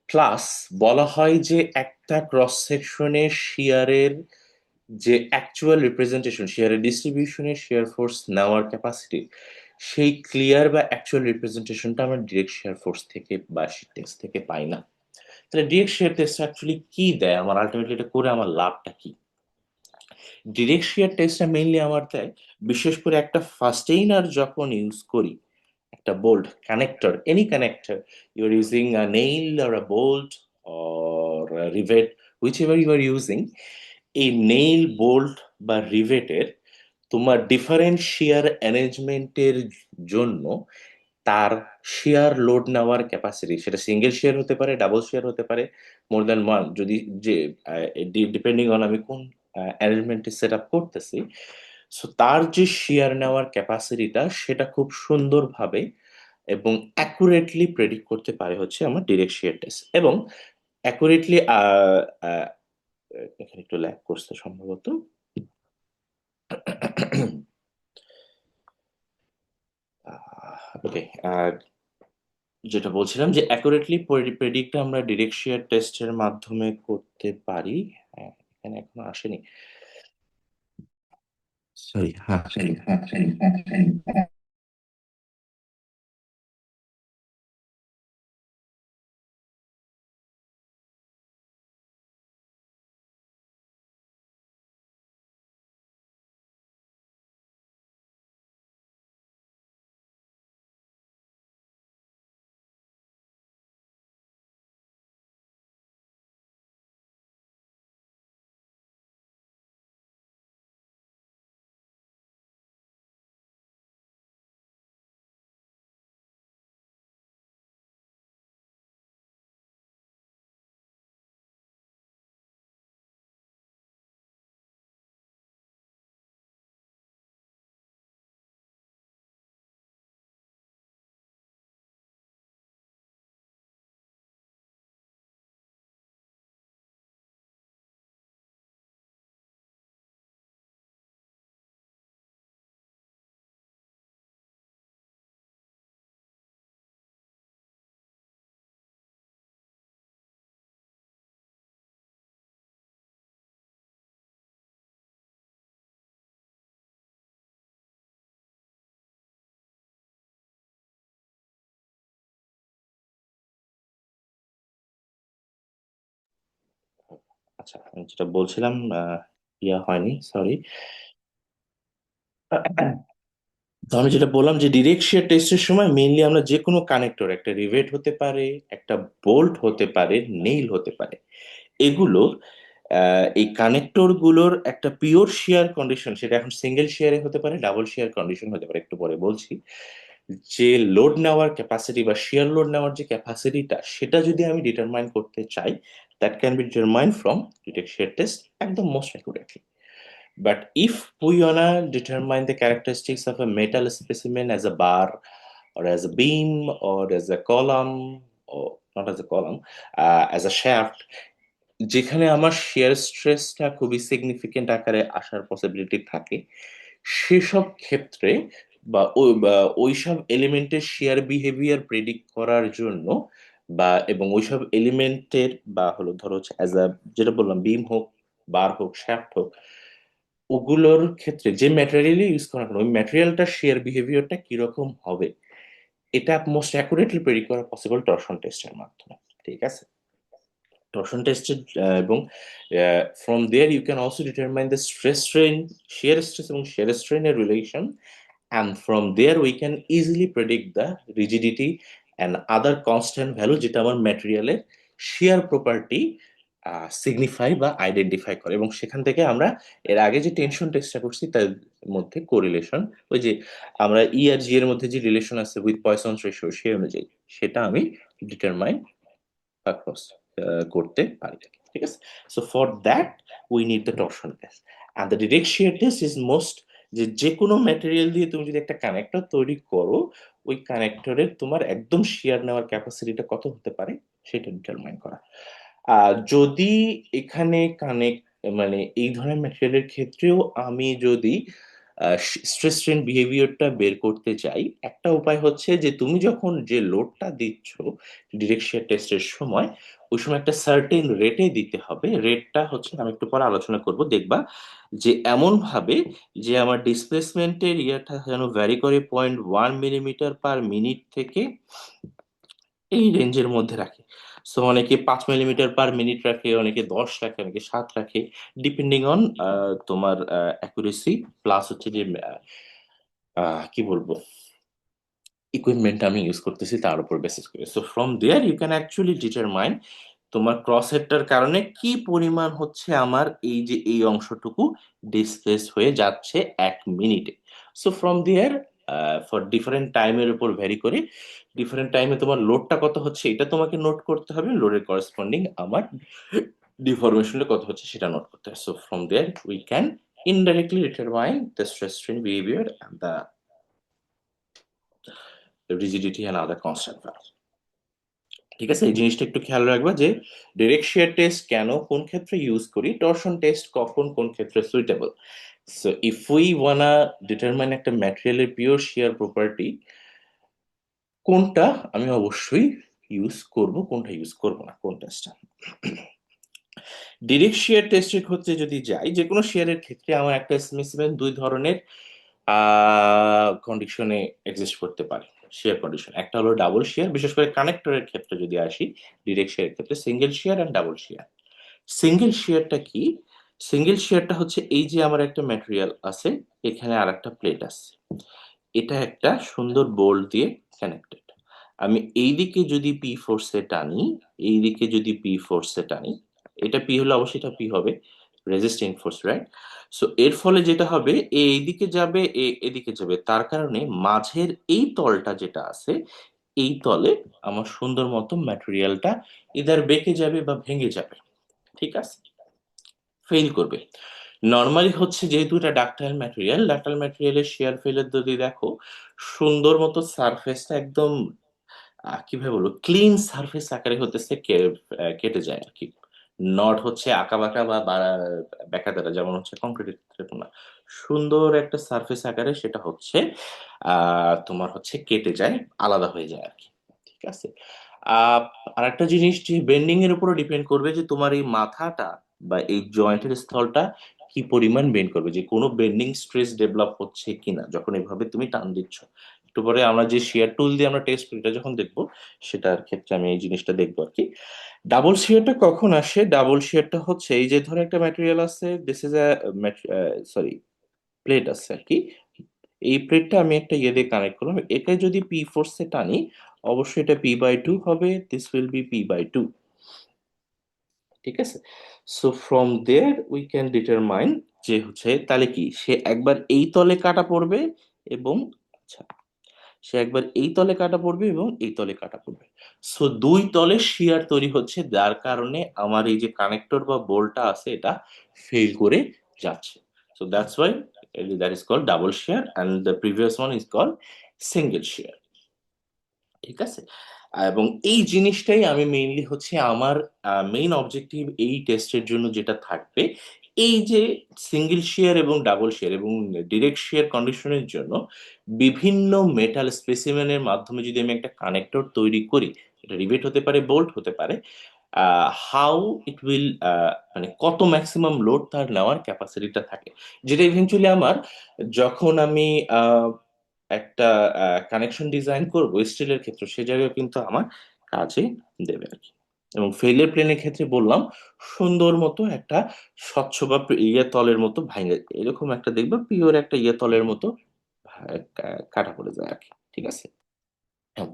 প্লাস বলা হয় যে একটা ক্রস সেকশনের শিয়ারের যে অ্যাকচুয়াল রিপ্রেজেন্টেশন, শিয়ারের ডিস্ট্রিবিউশনের শিয়ার ফোর্স নেওয়ার ক্যাপাসিটি, সেই ক্লিয়ার বা অ্যাকচুয়াল রিপ্রেজেন্টেশনটা আমরা ডিরেক্ট শিয়ার ফোর্স থেকে বা টেস্ট থেকে পাই না। তাহলে ডিরেক্ট শিয়ার টেস্ট অ্যাকচুয়ালি কি দেয়, আমার আলটিমেটলি এটা করে আমার লাভটা কি? ডিরেক্ট শিয়ার টেস্টটা মেইনলি আমার দেয়, বিশেষ করে একটা ফাস্টেইনার যখন ইউজ করি, একটা bolt connector, any connector, you are using a nail or a bolt or rivet, whichever you are using, এই নেইল বোল্ট বা রিভেটের তোমার ডিফারেন্ট শিয়ার অ্যারেঞ্জমেন্টের জন্য তার শেয়ার লোড নেওয়ার ক্যাপাসিটি, সেটা সিঙ্গেল শেয়ার হতে পারে, ডাবল শেয়ার হতে পারে, মোর দ্যান ওয়ান, যদি যে ডিপেন্ডিং অন আমি কোন অ্যারেঞ্জমেন্টে সেট আপ করতেছি। সো তার যে শেয়ার নেওয়ার ক্যাপাসিটিটা সেটা খুব সুন্দরভাবে এবং অ্যাকুরেটলি প্রেডিক্ট করতে পারে হচ্ছে আমার ডিরেক্ট শেয়ার টেস্ট। এবং অ্যাকুরেটলি এখানে একটু ল্যাগ করছে সম্ভবত। ওকে, যেটা বলছিলাম যে অ্যাকুরেটলি প্রেডিক্ট আমরা ডিরেক্ট শেয়ার টেস্টের মাধ্যমে করতে পারি। হ্যাঁ, এখানে এখনো আসেনি, সরি। হ্যাঁ, আচ্ছা, আমি যেটা বলছিলাম ইয়া হয়নি, সরি। তো আমি যেটা বললাম যে ডিরেক্ট শেয়ার টেস্টের সময় মেইনলি আমরা যে কোনো কানেক্টর, একটা রিভেট হতে পারে, একটা বোল্ট হতে পারে, নেইল হতে পারে, এগুলোর এই কানেক্টর গুলোর একটা পিওর শেয়ার কন্ডিশন, সেটা এখন সিঙ্গেল শেয়ারে হতে পারে, ডাবল শেয়ার কন্ডিশন হতে পারে, একটু পরে বলছি, যে লোড নেওয়ার ক্যাপাসিটি বা শেয়ার লোড নেওয়ার যে ক্যাপাসিটিটা, সেটা যদি আমি ডিটারমাইন করতে চাই, that can be determine from direct shear test একদম most accurately. But if we wanna determine the characteristics of a metal specimen as a bar or as a beam or as a column, or not as a column, as a shaft, যেখানে আমার শিয়ার স্ট্রেসটা খুবই significant আকারে আসার possibility থাকে, সেসব ক্ষেত্রে বা ওইসব এলিমেন্টের শিয়ার বিহেভিয়ার প্রেডিক্ট করার জন্য, বা এবং ওইসব এলিমেন্টের বা হলো ধরো অ্যাজ আ, যেটা বললাম, বিম হোক, বার হোক, শ্যাফট হোক, ওগুলোর ক্ষেত্রে যে ম্যাটেরিয়ালই ইউজ করা কেন ওই ম্যাটেরিয়ালটার শেয়ার বিহেভিয়ারটা কিরকম হবে, এটা মোস্ট অ্যাকুরেটলি প্রেডিক্ট করা পসিবল টরশন টেস্টের মাধ্যমে। ঠিক আছে, torsion tested এবং from there you can also determine the stress strain, shear stress এবং shear strain এর relation, and from there we can easily predict the rigidity and other constant value যেটা আমার ম্যাটেরিয়ালের shear property signify বা identify করে, এবং সেখান থেকে আমরা এর আগে যে টেনশন টেস্টটা করছি তার মধ্যে কোরিলেশন, ওই যে আমরা ই আর জি এর মধ্যে যে রিলেশন আছে উইথ পয়সনস রেশিও, সেই অনুযায়ী সেটা আমি ডিটারমাইন across করতে পারি। ঠিক আছে, so for that we need the torsion test, and the direct shear test is most, যে যে কোনো ম্যাটেরিয়াল দিয়ে তুমি যদি একটা কানেক্টর তৈরি করো, ওই কানেক্টরের তোমার একদম শিয়ার নেওয়ার ক্যাপাসিটিটা কত হতে পারে সেটা ডিটারমাইন করা। যদি এখানে কানেক্ট মানে এই ধরনের ম্যাটেরিয়ালের ক্ষেত্রেও আমি যদি স্ট্রেস স্ট্রেন বিহেভিয়ারটা বের করতে চাই, একটা উপায় হচ্ছে যে তুমি যখন যে লোডটা দিচ্ছ ডিরেক্ট শিয়ার টেস্টের সময়, ওই সময় একটা সার্টেন রেটে দিতে হবে। রেটটা হচ্ছে আমি একটু পরে আলোচনা করব, দেখবা যে এমন ভাবে যে আমার ডিসপ্লেসমেন্টের ইয়াটা যেন ভ্যারি করে 0.1 মিলিমিটার পার মিনিট থেকে এই রেঞ্জের মধ্যে রাখে। সো অনেকে 5 মিলিমিটার পার মিনিট রাখে, অনেকে 10 রাখে, অনেকে 7 রাখে, ডিপেন্ডিং অন তোমার অ্যাকুরেসি প্লাস হচ্ছে যে কি বলবো ইকুইপমেন্ট আমি ইউজ করতেছি তার উপর বেসিস করে। So from there you can actually determine তোমার ক্রস হেডটার কারণে কি পরিমাণ হচ্ছে আমার এই যে এই অংশটুকু ডিসপ্লেস হয়ে যাচ্ছে 1 মিনিটে। So from there for different টাইমের উপর ভ্যারি করে ডিফারেন্ট টাইমে তোমার লোডটা কত হচ্ছে এটা তোমাকে নোট করতে হবে, লোডের করেসপন্ডিং আমার ডিফরমেশনটা কত হচ্ছে সেটা নোট করতে হবে। So from there we can indirectly determine the stress strain behaviour and the rigidity and other constant values। ঠিক আছে, এই জিনিসটা একটু খেয়াল রাখবা যে ডিরেক্ট শিয়ার টেস্ট কেন কোন ক্ষেত্রে ইউজ করি, টরশন টেস্ট কখন কোন ক্ষেত্রে suitable. So if we wanna determine একটা ম্যাটেরিয়ালের পিওর শিয়ার প্রপার্টি কোনটা আমি অবশ্যই ইউজ করব, কোনটা ইউজ করব না, কোন টেস্টটা। ডিরেক্ট শিয়ার টেস্টের ক্ষেত্রে যদি যাই, যে কোনো শিয়ারের ক্ষেত্রে আমার একটা স্পেসিমেন দুই ধরনের কন্ডিশনে এক্সিস্ট করতে পারে শিয়ার কন্ডিশন। একটা হলো ডাবল শিয়ার, বিশেষ করে কানেক্টরের ক্ষেত্রে যদি আসি, ডিরেক্ট শিয়ারের ক্ষেত্রে single shear and double shear. Single শিয়ারটা কি? সিঙ্গেল শিয়ারটা হচ্ছে এই যে আমার একটা ম্যাটেরিয়াল আছে, এখানে আর একটা প্লেট আছে, এটা একটা সুন্দর বোল্ট দিয়ে কানেক্টেড। আমি এই দিকে যদি পি ফোর্সে টানি, এই দিকে যদি পি ফোর্সে টানি, এটা পি হলে অবশ্যই এটা পি হবে, রেজিস্টিং ফোর্স, রাইট? সো এর ফলে যেটা হবে এ এইদিকে যাবে, এ এদিকে যাবে, তার কারণে মাঝের এই তলটা যেটা আছে, এই তলে আমার সুন্দর মতো ম্যাটেরিয়ালটা ইদার বেঁকে যাবে বা ভেঙে যাবে। ঠিক আছে, ফেল করবে। নর্মালি হচ্ছে যেহেতু এটা ডাকটাইল ম্যাটেরিয়াল, ডাকটাইল ম্যাটেরিয়ালের শেয়ার ফেলের যদি দেখো, সুন্দর মতো সারফেসটা একদম কিভাবে বলবো ক্লিন সারফেস আকারে হতেছে কেটে যায় আর কি। নট হচ্ছে আঁকা বাঁকা বা বেঁকা দ্বারা, যেমন হচ্ছে কংক্রিটের ক্ষেত্রে না, সুন্দর একটা সারফেস আকারে সেটা হচ্ছে তোমার হচ্ছে কেটে যায়, আলাদা হয়ে যায় আর কি। ঠিক আছে। আহ আর একটা জিনিস যে বেন্ডিং এর উপরে ডিপেন্ড করবে যে তোমার এই মাথাটা বা এই জয়েন্টের স্থলটা কি পরিমাণ বেন্ড করবে, যে কোনো বেন্ডিং স্ট্রেস ডেভেলপ হচ্ছে কিনা যখন এভাবে তুমি টান দিচ্ছ। একটু পরে আমরা যে শিয়ার টুল দিয়ে আমরা টেস্ট করি, এটা যখন দেখবো সেটার ক্ষেত্রে আমি এই জিনিসটা দেখবো আর কি। ডাবল শিয়ারটা কখন আসে? ডাবল শিয়ারটা হচ্ছে এই যে ধরো একটা ম্যাটেরিয়াল আছে, this is a sorry plate আছে আর কি, এই প্লেটটা আমি একটা ইয়ে দিয়ে কানেক্ট করলাম, এটা যদি পি ফোর্সে টানি অবশ্যই এটা P/2 হবে, দিস উইল বি P/2। ঠিক আছে। So from there we can determine যে হচ্ছে তাহলে কি সে একবার এই তলে কাটা পড়বে এবং আচ্ছা সে একবার এই তলে কাটা পড়বে এবং এই তলে কাটা পড়বে। সো দুই তলে শিয়ার তৈরি হচ্ছে, যার কারণে আমার এই যে কানেক্টর বা বোল্টটা আছে এটা ফেল করে যাচ্ছে। So that's why that is called double shear and the previous one is called single shear. ঠিক আছে। এবং এই জিনিসটাই আমি মেইনলি হচ্ছে আমার মেইন অবজেক্টিভ এই টেস্টের জন্য যেটা থাকবে, এই যে সিঙ্গেল শেয়ার এবং ডাবল শেয়ার এবং ডিরেক্ট শেয়ার কন্ডিশনের জন্য বিভিন্ন মেটাল স্পেসিমেনের মাধ্যমে যদি আমি একটা কানেক্টর তৈরি করি, এটা রিবেট হতে পারে, বোল্ট হতে পারে, হাউ ইট উইল মানে কত ম্যাক্সিমাম লোড তার নেওয়ার ক্যাপাসিটিটা থাকে, যেটা ইভেন্চুয়ালি আমার যখন আমি একটা কানেকশন ডিজাইন করবো স্টিলের ক্ষেত্রে সে জায়গায় কিন্তু আমার কাজে দেবে আর কি। এবং ফেইলিয়ার প্লেনের ক্ষেত্রে বললাম সুন্দর মতো একটা স্বচ্ছ বা ইয়ে তলের মতো ভাঙে এরকম একটা দেখবে পিওর একটা ইয়ে তলের মতো কাটা পড়ে যায় আর কি। ঠিক আছে। হ্যাঁ।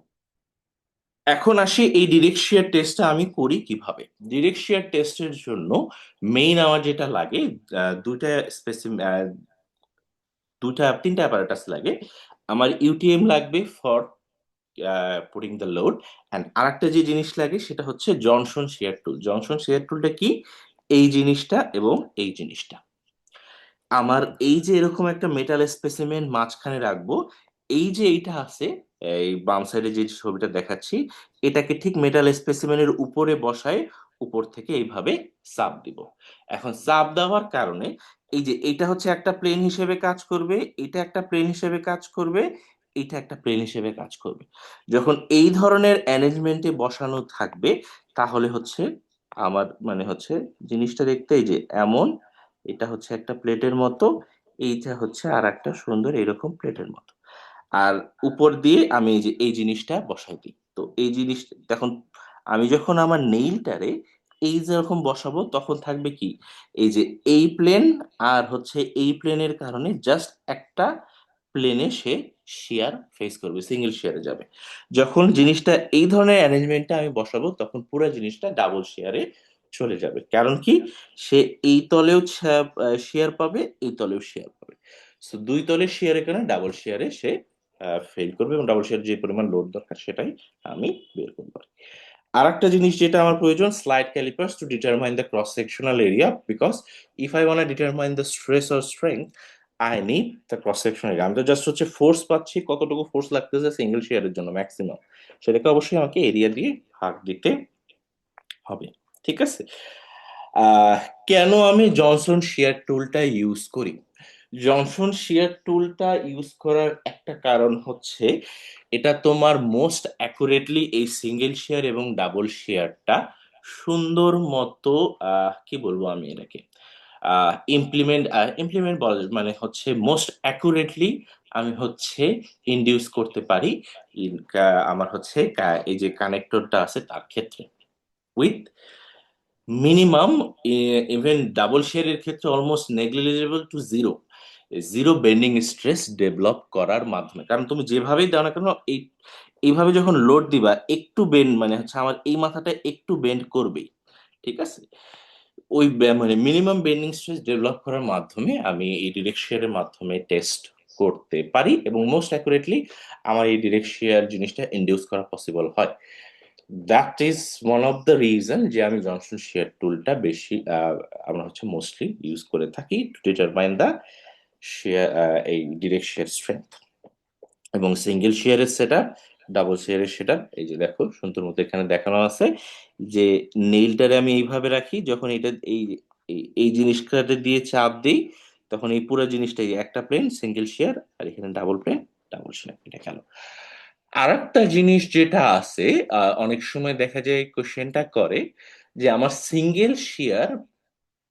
এখন আসি এই ডিরেক্ট শিয়ার টেস্টটা আমি করি কিভাবে। ডিরেক্ট শিয়ার টেস্টের জন্য মেইন আমার যেটা লাগে দুইটা দুইটা তিনটা অ্যাপারেটাস লাগে। আমার ইউটিএম লাগবে for putting the load, and আরেকটা যে জিনিস লাগে সেটা হচ্ছে জনসন শেয়ার টুল। জনসন শেয়ার টুলটা কি? এই জিনিসটা এবং এই জিনিসটা আমার এই যে এরকম একটা মেটাল স্পেসিমেন মাঝখানে রাখবো, এই যে এইটা আছে, এই বাম সাইডে যে ছবিটা দেখাচ্ছি, এটাকে ঠিক মেটাল স্পেসিমেনের উপরে বসায় উপর থেকে এইভাবে চাপ দিব। এখন চাপ দেওয়ার কারণে এই যে এটা হচ্ছে একটা প্লেন হিসেবে কাজ করবে, এটা একটা প্লেন হিসেবে কাজ করবে, এটা একটা প্লেন হিসেবে কাজ করবে। যখন এই ধরনের অ্যারেঞ্জমেন্টে বসানো থাকবে, তাহলে হচ্ছে আমার মানে হচ্ছে জিনিসটা দেখতে এই যে এমন, এটা হচ্ছে একটা প্লেটের মতো, এইটা হচ্ছে আর একটা সুন্দর এরকম প্লেটের মতো। আর উপর দিয়ে আমি এই যে এই জিনিসটা বসাই দিই। তো এই জিনিস এখন আমি যখন আমার নেইলটারে এই যেরকম বসাবো, তখন থাকবে কি, এই যে এই প্লেন আর হচ্ছে এই প্লেনের কারণে জাস্ট একটা প্লেনে সে শিয়ার ফেস করবে, সিঙ্গেল শিয়ারে যাবে। যখন জিনিসটা এই ধরনের অ্যারেঞ্জমেন্টে আমি বসাবো, তখন পুরো জিনিসটা ডাবল শিয়ারে চলে যাবে। কারণ কি, সে এই তলেও শেয়ার পাবে, এই তলেও শেয়ার পাবে। সো দুই তলের শেয়ারের কারণে ডাবল শেয়ারে সে ফেল করবে, এবং ডাবল শেয়ার যে পরিমাণ লোড দরকার সেটাই আমি বের করবো। আর একটা জিনিস যেটা আমার প্রয়োজন, slide callipers two determine the cross sectional area, because if I want determine the stress or strength, I need the cross sectional area. আমি তো জাস্ট হচ্ছে ফোর্স পাচ্ছি, কতটুকু ফোর্স লাগতেছে সিঙ্গেল শেয়ারের জন্য ম্যাক্সিমাম, সেটাকে অবশ্যই আমাকে এরিয়া দিয়ে ভাগ দিতে হবে। ঠিক আছে। আহ কেন আমি জনসন শিয়ার টুলটা ইউজ করি? জনসন শিয়ার টুলটা ইউজ করার একটা কারণ হচ্ছে, এটা তোমার মোস্ট অ্যাকুরেটলি এই সিঙ্গেল শেয়ার এবং ডাবল শেয়ারটা সুন্দর মতো কি বলবো আমি এটাকে ইমপ্লিমেন্ট ইমপ্লিমেন্ট বলা মানে হচ্ছে মোস্ট অ্যাকুরেটলি আমি হচ্ছে ইনডিউস করতে পারি আমার হচ্ছে এই যে কানেক্টরটা আছে তার ক্ষেত্রে, উইথ মিনিমাম, ইভেন ডাবল শেয়ারের ক্ষেত্রে almost negligible to zero, zero bending stress develop করার মাধ্যমে। কারণ তুমি যেভাবেই দাও না কেন, এইভাবে যখন লোড দিবা, একটু বেন্ড মানে হচ্ছে আমার এই মাথাটা একটু বেন্ড করবেই। ঠিক আছে। ওই মানে মিনিমাম বেন্ডিং স্ট্রেস ডেভেলপ করার মাধ্যমে আমি এই ডিরেক্ট শেয়ারের মাধ্যমে টেস্ট করতে পারি, এবং মোস্ট অ্যাকুরেটলি আমার এই ডিরেক্ট শেয়ার জিনিসটা ইনডিউস করা পসিবল হয়। That is one of the reason যে আমি জনসন শেয়ার টুলটা বেশি আমরা হচ্ছে মোস্টলি ইউজ করে থাকি টু ডিটারমাইন দ্য শেয়ার, এই ডিরেক্ট শেয়ার স্ট্রেংথ। এবং সিঙ্গেল শেয়ারের সেটআপ, ডাবল শেয়ারের সেটআপ এই যে দেখো সুন্দর মতো এখানে দেখানো আছে, যে নেইলটারে আমি এইভাবে রাখি, যখন এটা এই এই জিনিসটাতে দিয়ে চাপ দিই, তখন এই পুরো জিনিসটাই একটা প্লেন সিঙ্গেল শেয়ার, আর এখানে ডাবল প্লেন ডাবল শেয়ার, এটা গেল। আর একটা জিনিস যেটা আছে, অনেক সময় দেখা যায় কোশ্চেনটা করে যে আমার সিঙ্গেল শেয়ার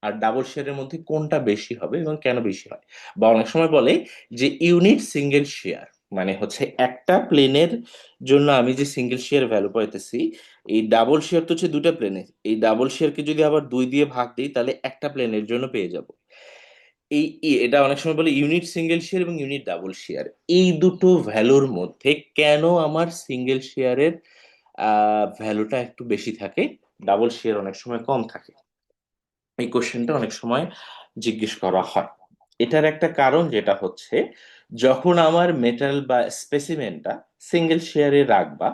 আর ডাবল শেয়ারের মধ্যে কোনটা বেশি হবে এবং কেন বেশি হয়। বা অনেক সময় বলে যে ইউনিট সিঙ্গেল শেয়ার, মানে হচ্ছে একটা প্লেনের জন্য আমি যে সিঙ্গেল শেয়ার ভ্যালু পাইতেছি, এই ডাবল শেয়ার তো হচ্ছে দুটা প্লেনের, এই ডাবল শেয়ারকে যদি আবার দুই দিয়ে ভাগ দিই, তাহলে একটা প্লেনের জন্য পেয়ে যাব। এটা অনেক সময় বলে ইউনিট সিঙ্গেল শেয়ার এবং ইউনিট ডাবল শেয়ার, এই দুটো ভ্যালুর মধ্যে কেন আমার সিঙ্গেল শেয়ারের ভ্যালুটা একটু বেশি থাকে, ডাবল শেয়ার অনেক সময় কম থাকে। এই কোশ্চেনটা অনেক সময় জিজ্ঞেস করা হয়। এটার একটা কারণ যেটা হচ্ছে, যখন আমার মেটাল বা স্পেসিমেনটা সিঙ্গেল শেয়ারে রাখবা,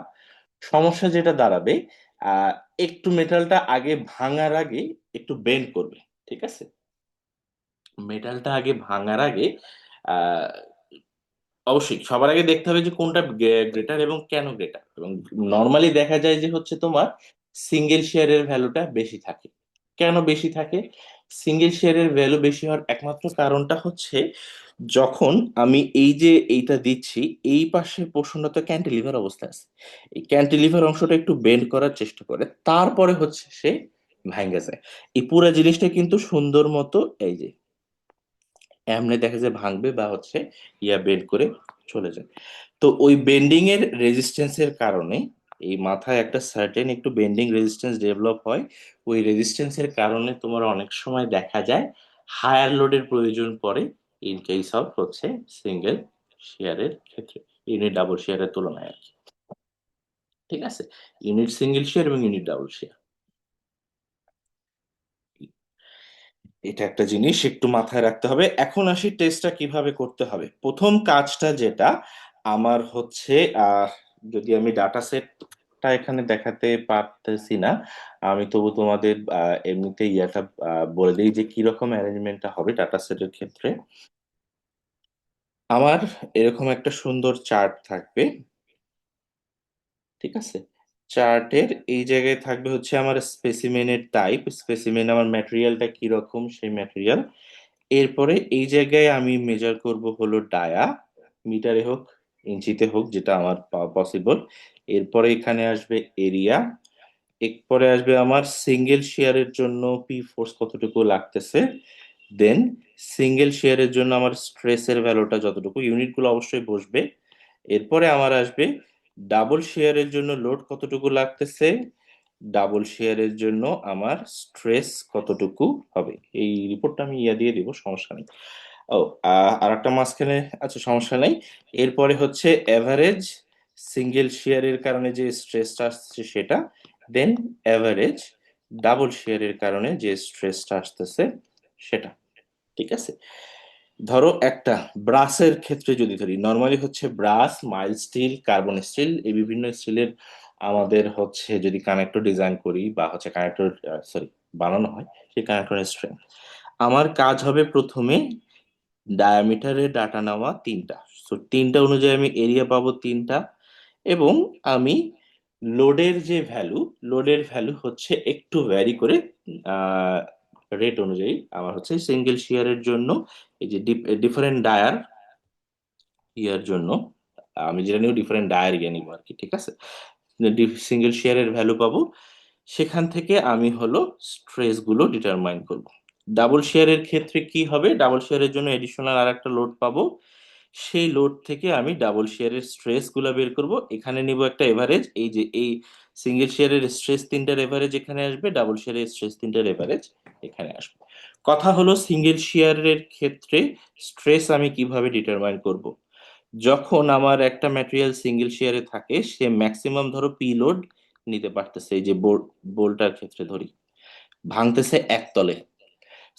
সমস্যা যেটা দাঁড়াবে, আহ একটু মেটালটা আগে ভাঙার আগে একটু বেন্ড করবে। ঠিক আছে। মেটালটা আগে ভাঙার আগে আহ অবশ্যই সবার আগে দেখতে হবে যে কোনটা গ্রেটার এবং কেন গ্রেটার, এবং নর্মালি দেখা যায় যে হচ্ছে তোমার সিঙ্গেল শেয়ারের ভ্যালুটা বেশি থাকে। কেন বেশি থাকে? সিঙ্গেল শেয়ারের ভ্যালু বেশি হওয়ার একমাত্র কারণটা হচ্ছে, যখন আমি এই যে এইটা দিচ্ছি, এই পাশের পোর্শনটা তো ক্যান্টিলিভার অবস্থায় আছে, এই ক্যান্টিলিভার অংশটা একটু বেন্ড করার চেষ্টা করে, তারপরে হচ্ছে সে ভাঙ্গা যায়। এই পুরো জিনিসটা কিন্তু সুন্দর মতো এই যে এমনি দেখা যায় ভাঙবে বা হচ্ছে বেন্ড করে চলে যায়। তো ওই বেন্ডিং এর রেজিস্ট্যান্সের কারণে এই মাথায় একটা সার্টেন একটু বেন্ডিং রেজিস্ট্যান্স ডেভেলপ হয়। ওই রেজিস্ট্যান্সের কারণে তোমার অনেক সময় দেখা যায় হায়ার লোডের প্রয়োজন পড়ে, ইন কেস অফ হচ্ছে সিঙ্গেল শেয়ারের ক্ষেত্রে, ইউনিট ডাবল শেয়ারের তুলনায় আর কি। ঠিক আছে। ইউনিট সিঙ্গেল শেয়ার এবং ইউনিট ডাবল শেয়ার, এটা একটা জিনিস একটু মাথায় রাখতে হবে। এখন আসি টেস্টটা কিভাবে করতে হবে। প্রথম কাজটা যেটা আমার হচ্ছে, আহ যদি আমি ডাটা সেটটা এখানে দেখাতে পারতেছি না, আমি তবু তোমাদের এমনিতে ইয়াটা বলে দিই যে কিরকম অ্যারেঞ্জমেন্টটা হবে ডাটা সেটের ক্ষেত্রে। আমার এরকম একটা সুন্দর চার্ট থাকবে। ঠিক আছে। চার্টের এই জায়গায় থাকবে হচ্ছে আমার স্পেসিমেনের টাইপ, স্পেসিমেন আমার ম্যাটেরিয়ালটা কি রকম সেই ম্যাটেরিয়াল। এরপরে এই জায়গায় আমি মেজার করব হলো ডায়া, মিটারে হোক ইঞ্চিতে হোক যেটা আমার পসিবল। এরপরে এখানে আসবে এরিয়া, এরপরে আসবে আমার সিঙ্গেল শেয়ারের জন্য পি ফোর্স কতটুকু লাগতেছে, দেন সিঙ্গেল শেয়ারের জন্য আমার স্ট্রেসের ভ্যালুটা যতটুকু, ইউনিটগুলো অবশ্যই বসবে। এরপরে আমার আসবে ডাবল শেয়ারের জন্য লোড কতটুকু লাগতেছে, ডাবল শেয়ারের জন্য আমার স্ট্রেস কতটুকু হবে। এই রিপোর্টটা আমি ইয়া দিয়ে দিব, সমস্যা নেই। ও, আর একটা মাঝখানে, আচ্ছা সমস্যা নেই। এরপরে হচ্ছে এভারেজ সিঙ্গেল শেয়ারের কারণে যে স্ট্রেসটা আসছে সেটা, দেন এভারেজ ডাবল শেয়ারের কারণে যে স্ট্রেসটা আসতেছে সেটা। ঠিক আছে, ধরো একটা ব্রাসের ক্ষেত্রে যদি ধরি, নর্মালি হচ্ছে brass, mild steel, carbon steel, এই বিভিন্ন স্টিলের আমাদের হচ্ছে যদি কানেক্টর ডিজাইন করি বা হচ্ছে কানেক্টর সরি বানানো হয়, সেই কানেক্টরের স্ট্রেংথ আমার কাজ হবে প্রথমে ডায়ামিটারের ডাটা নেওয়া তিনটা। সো তিনটা অনুযায়ী আমি এরিয়া পাবো তিনটা, এবং আমি লোডের ভ্যালু হচ্ছে একটু ভ্যারি করে রেট অনুযায়ী আমার হচ্ছে সিঙ্গেল শেয়ারের জন্য এই যে ডিফারেন্ট ডায়ার ইয়ার জন্য আমি যেটা নিব ডিফারেন্ট ডায়ার ইয়ে নিব আর কি। ঠিক আছে, সিঙ্গেল শেয়ারের ভ্যালু পাবো, সেখান থেকে আমি হলো স্ট্রেস গুলো ডিটারমাইন করব। ডাবল শেয়ারের ক্ষেত্রে কি হবে, ডাবল শেয়ারের জন্য এডিশনাল আর একটা লোড পাবো, সেই লোড থেকে আমি ডাবল শেয়ারের স্ট্রেস গুলা বের করব। এখানে নিব একটা এভারেজ, এই যে এই সিঙ্গেল শেয়ারের স্ট্রেস তিনটার এভারেজ এখানে আসবে, ডাবল শেয়ারের স্ট্রেস তিনটার এভারেজ এখানে আসবে। কথা হলো সিঙ্গেল শেয়ারের ক্ষেত্রে স্ট্রেস আমি কিভাবে ডিটারমাইন করব। যখন আমার একটা ম্যাটেরিয়াল সিঙ্গেল শেয়ারে থাকে, সে ম্যাক্সিমাম ধরো পি লোড নিতে পারতেছে, এই যে বোল্টার ক্ষেত্রে ধরি, ভাঙতেছে একতলে।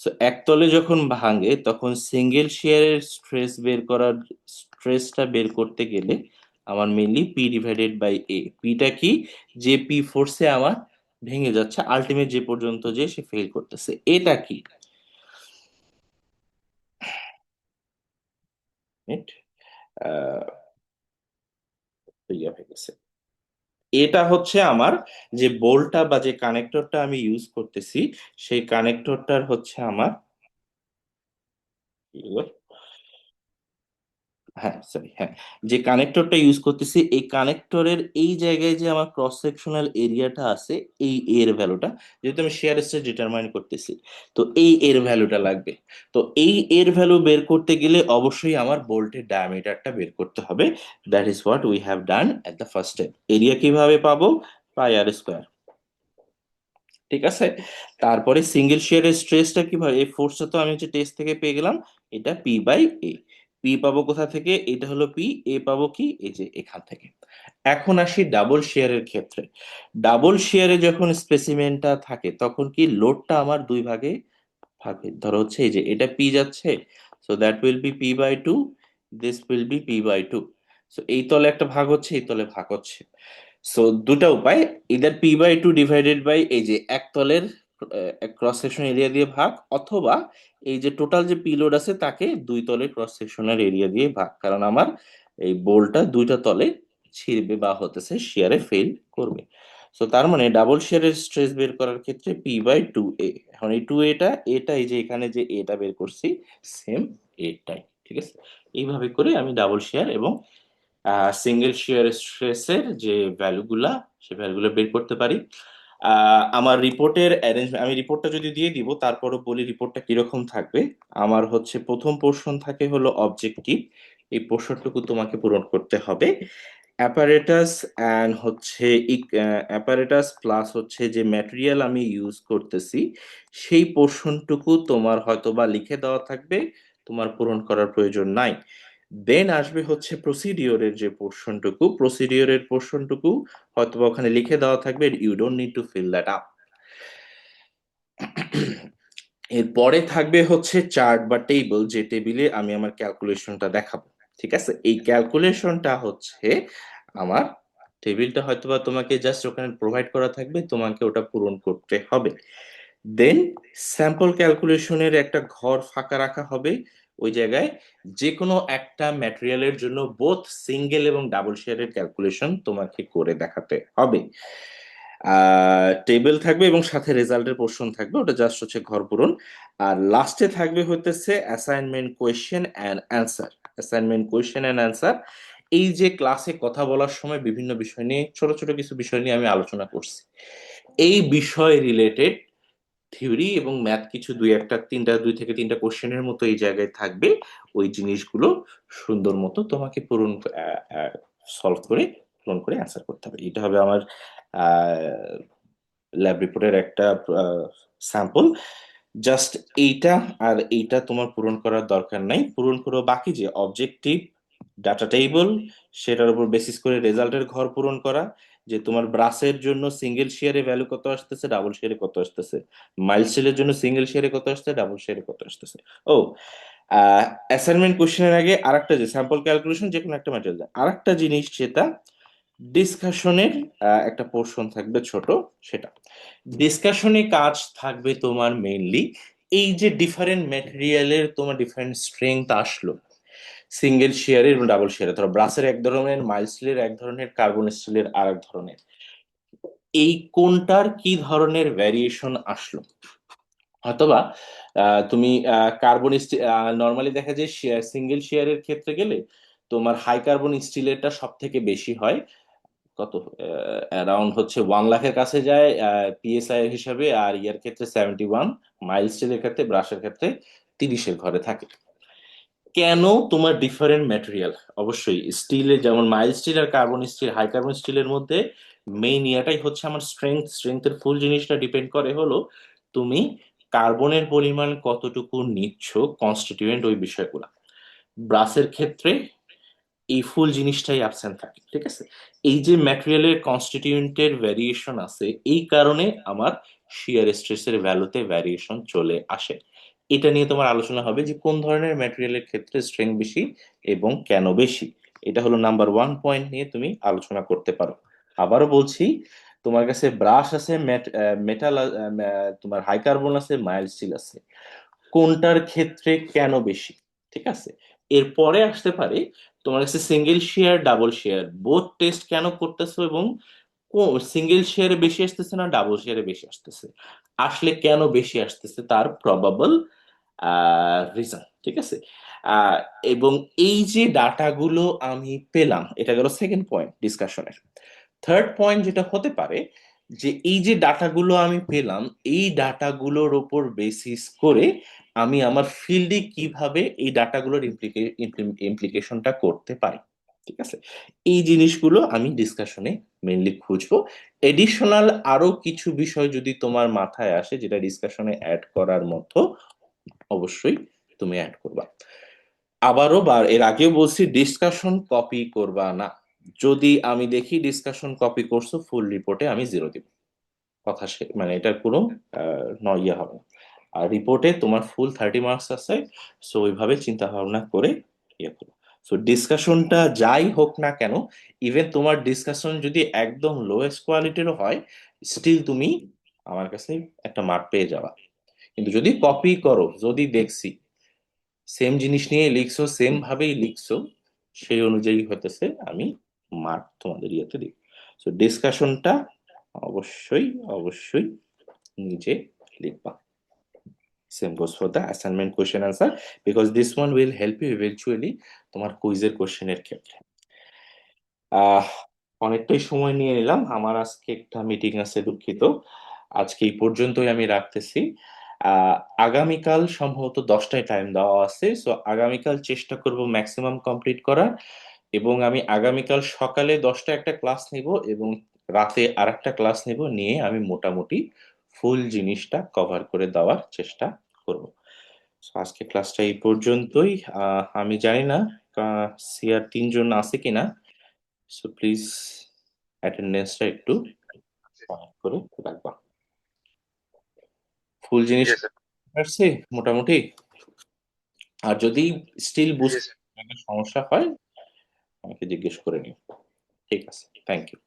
সো একতলে যখন ভাঙে তখন সিঙ্গেল শেয়ারের স্ট্রেসটা বের করতে গেলে আমার মেইনলি পি ডিভাইডেড বাই এ, পিটা কি, যে পি ফোর্সে আমার ভেঙে যাচ্ছে আলটিমেট যে পর্যন্ত যে সে ফেল করতেছে, এটা কি Right? ইয়া হয়ে গেছে। এটা হচ্ছে আমার যে বোল্টটা বা যে কানেক্টরটা আমি ইউজ করতেছি, সেই কানেক্টরটার হচ্ছে আমার কি বলে? হ্যাঁ সরি, হ্যাঁ, যে কানেক্টরটা ইউজ করতেছি এই কানেক্টরের এই জায়গায় যে আমার ক্রস সেকশনাল এরিয়াটা আছে, এই এর ভ্যালুটা, যেহেতু আমি শেয়ার স্ট্রেস ডিটারমাইন করতেছি, তো এই এর ভ্যালুটা লাগবে। তো এই এর ভ্যালু বের করতে গেলে অবশ্যই আমার বোল্টের ডায়ামিটারটা বের করতে হবে। That is what we have done at the first step. Area কিভাবে পাবো, পাই আর স্কোয়ার। ঠিক আছে, তারপরে সিঙ্গেল শেয়ারের স্ট্রেসটা কিভাবে, এই ফোর্সটা তো আমি হচ্ছে টেস্ট থেকে পেয়ে গেলাম, এটা পি বাই এ। পি পাবো কোথা থেকে, এটা হলো পি, এ পাবো কি, এই যে এখান থেকে। এখন আসি ডাবল শেয়ারের ক্ষেত্রে। ডাবল শেয়ারে যখন স্পেসিমেনটা থাকে তখন কি লোডটা আমার দুই ভাগে ভাগে, ধরো হচ্ছে এই যে এটা পি যাচ্ছে, so that will be P by two, this will be P by two. So এই তলে একটা ভাগ হচ্ছে, এই তলে ভাগ হচ্ছে। সো দুটা উপায়, either P by two divided by এই যে এক তলের ক্রস সেকশন এরিয়া দিয়ে ভাগ, অথবা এই যে টোটাল যে পি লোড আছে তাকে দুই তলের ক্রস সেকশনের এরিয়া দিয়ে ভাগ, কারণ আমার এই বোল্টটা দুইটা তলে ছিঁড়বে বা হতেছে শেয়ারে ফেল করবে। সো তার মানে ডাবল শেয়ারের স্ট্রেস বের করার ক্ষেত্রে পি বাই টু এ, এখন এই টু এটা এটা এই যে এখানে যে এটা বের করছি, সেম এটাই। ঠিক আছে, এইভাবে করে আমি ডাবল শেয়ার এবং সিঙ্গেল শেয়ার স্ট্রেসের যে ভ্যালুগুলা, সে ভ্যালুগুলো বের করতে পারি। আমার রিপোর্টের অ্যারেঞ্জমেন্ট, আমি রিপোর্টটা যদি দিয়ে দিব তারপরও বলি রিপোর্টটা কিরকম থাকবে। আমার হচ্ছে প্রথম পোর্শন থাকে হলো অবজেক্টিভ, এই পোর্শনটুকু তোমাকে পূরণ করতে হবে। অ্যাপারেটাস অ্যান্ড হচ্ছে অ্যাপারেটাস প্লাস হচ্ছে যে ম্যাটেরিয়াল আমি ইউজ করতেছি, সেই পোর্শনটুকু তোমার হয়তোবা লিখে দেওয়া থাকবে, তোমার পূরণ করার প্রয়োজন নাই। দেন আসবে হচ্ছে প্রসিডিওরের পোর্শনটুকু হয়তোবা ওখানে লিখে দেওয়া থাকবে, you don't need to fill that up. এরপরে থাকবে হচ্ছে চার্ট বা টেবিল, যে টেবিলে আমি আমার ক্যালকুলেশনটা দেখাবো। ঠিক আছে, এই ক্যালকুলেশনটা হচ্ছে আমার, টেবিলটা হয়তোবা তোমাকে জাস্ট ওখানে প্রোভাইড করা থাকবে, তোমাকে ওটা পূরণ করতে হবে। দেন স্যাম্পল ক্যালকুলেশনের একটা ঘর ফাঁকা রাখা হবে, ওই জায়গায় যে কোনো একটা ম্যাটেরিয়ালের জন্য বোথ সিঙ্গেল এবং ডাবল শেয়ারের ক্যালকুলেশন তোমাকে করে দেখাতে হবে। টেবিল থাকবে এবং সাথে রেজাল্টের পোর্শন থাকবে, ওটা জাস্ট হচ্ছে ঘর পূরণ। আর লাস্টে থাকবে হতেছে assignment question and answer. Assignment question and answer, এই যে ক্লাসে কথা বলার সময় বিভিন্ন বিষয় নিয়ে, ছোট ছোট কিছু বিষয় নিয়ে আমি আলোচনা করছি, এই বিষয় রিলেটেড থিওরি এবং ম্যাথ কিছু দুই থেকে তিনটা কোশ্চেনের মতো এই জায়গায় থাকবে। ওই জিনিসগুলো সুন্দর মতো তোমাকে সলভ করে পূরণ করে অ্যান্সার করতে হবে। এটা হবে আমার ল্যাব রিপোর্টের একটা স্যাম্পল। জাস্ট এইটা আর এইটা তোমার পূরণ করার দরকার নাই, পূরণ করো বাকি যে অবজেক্টিভ ডাটা টেবল, সেটার উপর বেসিস করে রেজাল্টের ঘর পূরণ করা, যে তোমার ব্রাসের জন্য সিঙ্গেল শেয়ারে ভ্যালু কত আসতেছে, ডাবল শেয়ারে কত আসতেছে, মাইলস্টিলের জন্য সিঙ্গেল শেয়ারে কত আসছে, ডাবল শেয়ারে কত আসতেছে। ও, অ্যাসাইনমেন্ট কোশ্চেনের আগে আরেকটা, যে স্যাম্পল ক্যালকুলেশন যে কোনো একটা ম্যাটেরিয়াল, আরেকটা জিনিস যেটা ডিসকাশনের একটা পোর্শন থাকবে ছোট, সেটা ডিসকাশনে কাজ থাকবে তোমার মেইনলি এই যে ডিফারেন্ট ম্যাটেরিয়ালের তোমার ডিফারেন্ট স্ট্রেংথ আসলো সিঙ্গেল শেয়ারের এবং ডাবল শেয়ারে, ধরো ব্রাসের এক ধরনের, মাইল্ড স্টিলের এক ধরনের, কার্বন স্টিলের আর এক ধরনের, এই কোনটার কি ধরনের ভ্যারিয়েশন আসলো। অথবা তুমি কার্বন নর্মালি দেখা যায় সিঙ্গেল শেয়ারের ক্ষেত্রে গেলে তোমার হাই কার্বন স্টিলেরটা সব থেকে বেশি হয়, কত অ্যারাউন্ড হচ্ছে 1 লাখের কাছে যায় পিএসআই হিসাবে, আর ইয়ার ক্ষেত্রে 71, মাইল স্টিলের ক্ষেত্রে, ব্রাশের ক্ষেত্রে 30-এর ঘরে থাকে। কেন? তোমার ডিফারেন্ট ম্যাটেরিয়াল, অবশ্যই স্টিলে যেমন মাইল স্টিল আর কার্বন স্টিল, হাই কার্বন স্টিলের মধ্যে মেইন ইয়াটাই হচ্ছে আমার স্ট্রেংথের ফুল জিনিসটা ডিপেন্ড করে হলো তুমি কার্বনের পরিমাণ কতটুকু নিচ্ছ, কনস্টিটিউয়েন্ট ওই বিষয়গুলো। ব্রাসের ক্ষেত্রে এই ফুল জিনিসটাই অ্যাবসেন্ট থাকে, ঠিক আছে। এই যে ম্যাটেরিয়ালের কনস্টিটিউয়েন্টের ভ্যারিয়েশন আছে, এই কারণে আমার শিয়ার স্ট্রেসের ভ্যালুতে ভ্যারিয়েশন চলে আসে। এটা নিয়ে তোমার আলোচনা হবে যে কোন ধরনের ম্যাটেরিয়ালের ক্ষেত্রে স্ট্রেংথ বেশি এবং কেন বেশি। এটা হলো নাম্বার 1 পয়েন্ট, নিয়ে তুমি আলোচনা করতে পারো। আবারও বলছি, তোমার কাছে ব্রাশ আছে, মেটাল, তোমার হাই কার্বন আছে, মাইল্ড স্টিল আছে, কোনটার ক্ষেত্রে কেন বেশি, ঠিক আছে। এরপরে আসতে পারে তোমার কাছে single share, double share, both test কেন করতেছো এবং সিঙ্গেল শেয়ারে বেশি আসতেছে না ডাবল শেয়ারে বেশি আসতেছে, আসলে কেন বেশি আসতেছে তার প্রবাবল রিজন, ঠিক আছে। আহ, এবং এই যে ডাটাগুলো আমি পেলাম, এটা গেল সেকেন্ড পয়েন্ট ডিসকাশনের। থার্ড পয়েন্ট যেটা হতে পারে, যে এই যে ডাটাগুলো আমি পেলাম, এই ডাটাগুলোর ওপর বেসিস করে আমি আমার ফিল্ডে কিভাবে এই ডাটাগুলোর ইমপ্লিকেশনটা করতে পারি, ঠিক আছে। এই জিনিসগুলো আমি ডিসকাশনে মেইনলি খুঁজবো। এডিশনাল আরো কিছু বিষয় যদি তোমার মাথায় আসে যেটা ডিসকাশনে অ্যাড করার মতো, অবশ্যই তুমি অ্যাড করবা। আবারও এর আগেও বলছি, ডিসকাশন কপি করবা না। যদি আমি দেখি ডিসকাশন কপি করছো, ফুল রিপোর্টে আমি 0 দিব। কথা মানে এটার কোনো ইয়ে হবে না। আর রিপোর্টে তোমার ফুল 30 মার্কস আছে, সো ওইভাবে চিন্তা ভাবনা করে ইয়ে করো। সো ডিসকাশনটা যাই হোক না কেন, ইভেন তোমার ডিসকাশন যদি একদম লোয়েস্ট কোয়ালিটিরও হয়, স্টিল তুমি আমার কাছে একটা মার্ক পেয়ে যাবা। কিন্তু যদি কপি করো, যদি দেখছি সেম জিনিস নিয়ে লিখছো, সেম ভাবেই লিখছো, সেই অনুযায়ী হতেছে আমি মার্ক তোমাদের ইয়েতে দিই। সো ডিসকাশনটা অবশ্যই অবশ্যই নিজে লিখবা। Same goes for the assignment question answer, because this one will help you eventually তোমার কুইজের কোয়েশ্চেনের ক্ষেত্রে। আহ অনেকটাই সময় নিয়ে নিলাম, আমার আজকে একটা মিটিং আছে, দুঃখিত। আজকে এই পর্যন্তই আমি রাখতেছি। আহ আগামীকাল সম্ভবত 10টায় টাইম দেওয়া আছে, সো আগামীকাল চেষ্টা করব ম্যাক্সিমাম কমপ্লিট করার। এবং আমি আগামীকাল সকালে 10টায় একটা ক্লাস নিব এবং রাতে আরেকটা ক্লাস নিব, নিয়ে আমি মোটামুটি ফুল জিনিসটা কভার করে দেওয়ার চেষ্টা করব। So, আজকে ক্লাসটা এই পর্যন্তই। আমি জানি না সিআর 3 জন আছে কিনা, সো প্লিজ অ্যাটেন্ডেন্সটা একটু কমেন্ট করে রাখবা। ফুল জিনিস Yes, sir. বুঝতে পারছি মোটামুটি। আর যদি স্টিল Yes, বুঝতে sir. সমস্যা হয় আমাকে জিজ্ঞেস করে নিও। ঠিক আছে, থ্যাংক ইউ।